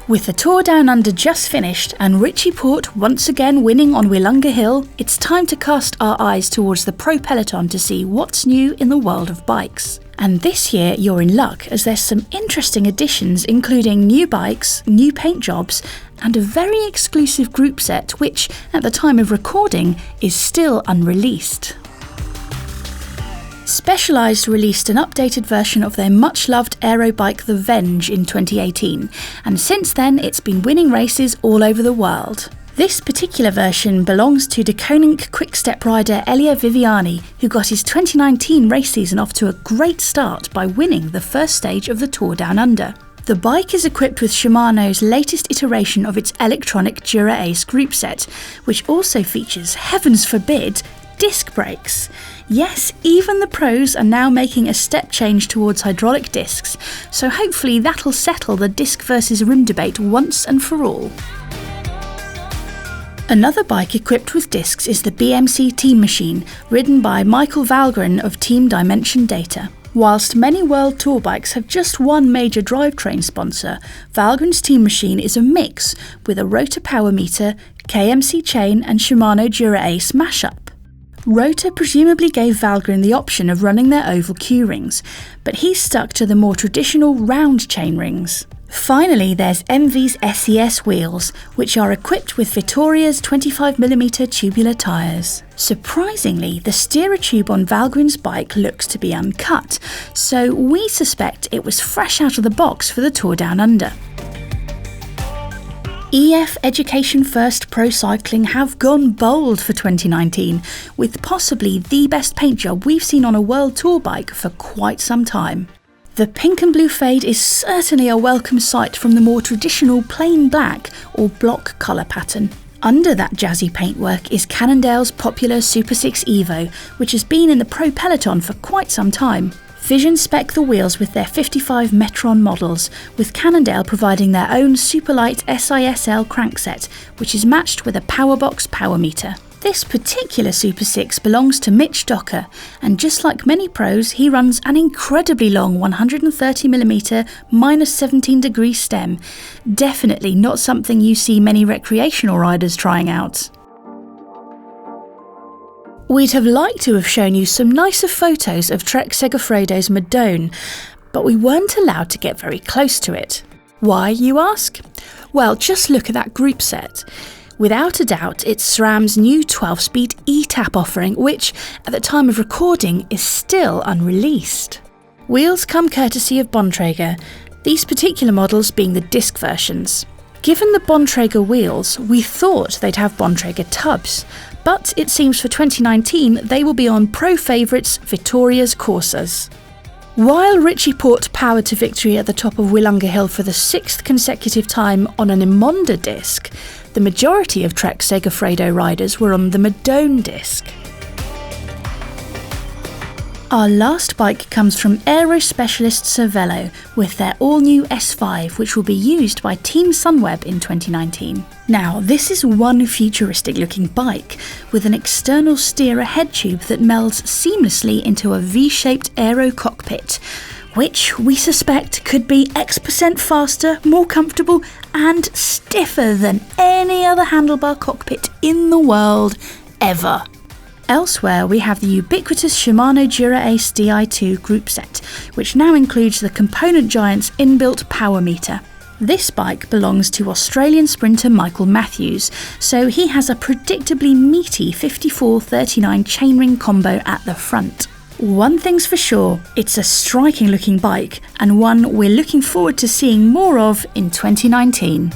With the Tour Down Under just finished and Richie Porte once again winning on Willunga Hill, it's time to cast our eyes towards the pro peloton to see what's new in the world of bikes. And this year you're in luck, as there's some interesting additions including new bikes, new paint jobs and a very exclusive group set which, at the time of recording, is still unreleased. Specialized released an updated version of their much-loved aero bike the Venj in 2018, and since then it's been winning races all over the world. This particular version belongs to Deceuninck Quick-Step rider Elia Viviani, who got his 2019 race season off to a great start by winning the first stage of the Tour Down Under. The bike is equipped with Shimano's latest iteration of its electronic Dura Ace group set, which also features, heavens forbid, disc brakes. Yes, even the pros are now making a step change towards hydraulic discs, so hopefully that'll settle the disc versus rim debate once and for all. Another bike equipped with discs is the BMC Team Machine, ridden by Michael Valgren of Team Dimension Data. Whilst many World Tour bikes have just one major drivetrain sponsor, Valgren's Team Machine is a mix with a rotor power meter, KMC chain and Shimano Dura Ace mashup. Rotor presumably gave Valgren the option of running their oval Q-rings, but he stuck to the more traditional round chain rings. Finally, there's MV's SES wheels, which are equipped with Vittoria's 25mm tubular tyres. Surprisingly, the steerer tube on Valgren's bike looks to be uncut, so we suspect it was fresh out of the box for the Tour Down Under. EF Education First Pro Cycling have gone bold for 2019, with possibly the best paint job we've seen on a World Tour bike for quite some time. The pink and blue fade is certainly a welcome sight from the more traditional plain black or block colour pattern. Under that jazzy paintwork is Cannondale's popular Super 6 Evo, which has been in the pro peloton for quite some time. Vision spec the wheels with their 55 Metron models, with Cannondale providing their own superlight SISL crankset, which is matched with a Powerbox power meter. This particular Super 6 belongs to Mitch Docker, and just like many pros, he runs an incredibly long 130mm -17° stem. Definitely not something you see many recreational riders trying out. We'd have liked to have shown you some nicer photos of Trek Segafredo's Madone, but we weren't allowed to get very close to it. Why, you ask? Well, just look at that group set. Without a doubt, it's SRAM's new 12-speed E-TAP offering, which, at the time of recording, is still unreleased. Wheels come courtesy of Bontrager, these particular models being the disc versions. Given the Bontrager wheels, we thought they'd have Bontrager tubs, but it seems for 2019 they will be on pro favourites Vittoria's Corsas. While Richie Porte powered to victory at the top of Willunga Hill for the 6th consecutive time on an Imonda disc, the majority of Trek Segafredo riders were on the Madone disc. Our last bike comes from aero specialist Cervelo with their all-new S5, which will be used by Team Sunweb in 2019. Now, this is one futuristic-looking bike with an external steerer head tube that melds seamlessly into a V-shaped aero cockpit, which we suspect could be X% faster, more comfortable and stiffer than any other handlebar cockpit in the world ever. Elsewhere, we have the ubiquitous Shimano Dura Ace Di2 group set, which now includes the component giant's inbuilt power meter. This bike belongs to Australian sprinter Michael Matthews, so he has a predictably meaty 54-39 chainring combo at the front. One thing's for sure, it's a striking looking bike, and one we're looking forward to seeing more of in 2019.